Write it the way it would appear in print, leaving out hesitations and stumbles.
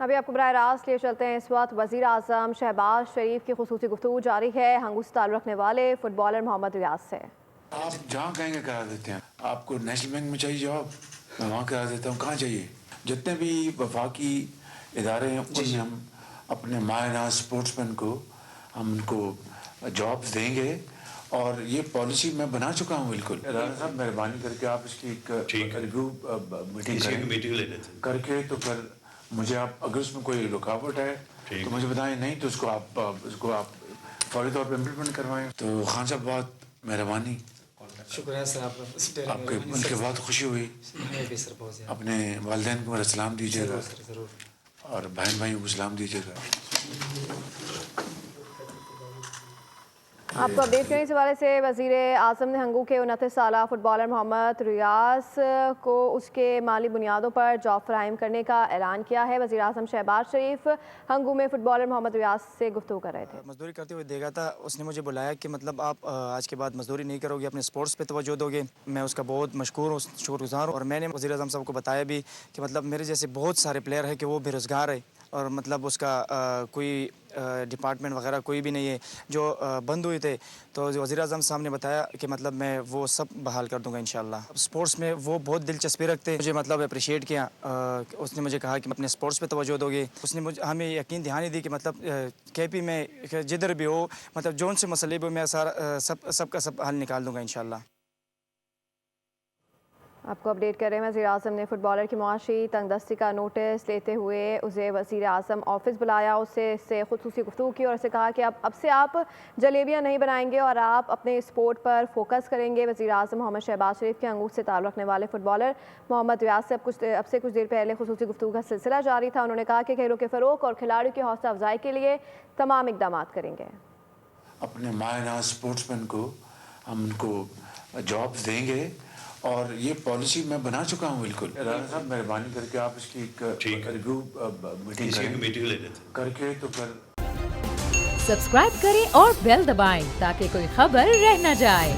ابھی آپ کو براہ راست لیے چلتے ہیں۔ اس وقت وزیر اعظم شہباز شریف کی خصوصی گفتگو جاری ہے ہنگو سے تعلق رکھنے والے فٹ بالر محمد ریاض سے۔ آپ جہاں کہیں گے کرا دیتے ہیں۔ آپ کو نیشنل بینک میں چاہیے جواب، میں وہاں کرا دیتا ہوں۔ کہاں چاہیے؟ جتنے بھی وفاقی ادارے ہیں ان میں ہم اپنے ماہر اسپورٹس مین کو ہم ان کو جابس دیں گے، اور یہ پالیسی میں بنا چکا ہوں بالکل۔ رانا صاحب مہربانی کر کے آپ اس کی ایک ریویو میٹنگ کر کے تو پھر مجھے آپ اگر اس میں کوئی رکاوٹ ہے تو مجھے بتائیں، نہیں تو اس کو آپ فوری طور پہ امپلیمنٹ کروائیں۔ تو خان صاحب بہت مہربانی، شکریہ سر، آپ کے ان کے بہت خوشی ہوئی۔ اپنے والدین کو میرا سلام دیجیے گا اور بہن بھائیوں کو سلام دیجیے گا۔ آپ کو اپڈیٹ کریں اس حوالے سے وزیر اعظم نے ہنگو کے 29 سالہ فٹ بالر محمد ریاض کو اس کے مالی بنیادوں پر جاب فراہم کرنے کا اعلان کیا ہے۔ وزیر اعظم شہباز شریف ہنگو میں فٹ بالر محمد ریاض سے گفتگو کر رہے تھے۔ مزدوری کرتے ہوئے دیکھا تھا، اس نے مجھے بلایا کہ مطلب آپ آج کے بعد مزدوری نہیں کرو گے، اپنے اسپورٹس پہ توجہ دو گے۔ میں اس کا بہت مشکور ہوں، شکر گزار ہوں، اور میں نے وزیر اعظم صاحب کو بتایا بھی کہ مطلب میرے جیسے بہت سارے پلیئر ہیں کہ وہ بے روزگار ہے، اور مطلب اس کا کوئی ڈپارٹمنٹ وغیرہ کوئی بھی نہیں ہے جو بند ہوئے تھے۔ تو وزیر اعظم صاحب نے بتایا کہ مطلب میں وہ سب بحال کر دوں گا انشاءاللہ۔ اسپورٹس میں وہ بہت دلچسپی رکھتے، مجھے مطلب اپریشیٹ کیا۔ اس نے مجھے کہا کہ اپنے اسپورٹس پہ توجہ دو گے۔ اس نے ہمیں یقین دہانی دی کہ مطلب کے پی میں جدھر بھی ہو، مطلب جون سے مسئلے بھی میں سارا سب کا سب حل نکال دوں گا انشاءاللہ۔ آپ کو اپڈیٹ کر رہے ہیں۔ وزیر اعظم نے فٹ بالر کی معاشی تنگ دستی کا نوٹس لیتے ہوئے اسے وزیر اعظم آفس بلایا، اس سے خصوصی گفتگو کی اور اسے کہا کہ اب سے آپ جلیبیاں نہیں بنائیں گے اور آپ اپنے اسپورٹ پر فوکس کریں گے۔ وزیر اعظم محمد شہباز شریف کے ہنگو سے تعلق رکھنے والے فٹ بالر محمد ریاض سے اب سے کچھ دیر پہلے خصوصی گفتگو کا سلسلہ جاری تھا۔ انہوں نے کہا کہ کھیلوں کے فروغ اور کھلاڑیوں کی حوصلہ افزائی کے لیے تمام اقدامات کریں گے۔ اپنے ماہر اسپورٹس مین کو ہم ان کو جابس دیں گے، اور یہ پالیسی میں بنا چکا ہوں بالکل۔ رانا صاحب مہربانی کر کے آپ اس کی ایک ریویو میٹنگ کر کے تو پھر سبسکرائب کریں اور بیل دبائیں تاکہ کوئی خبر رہ نہ جائے۔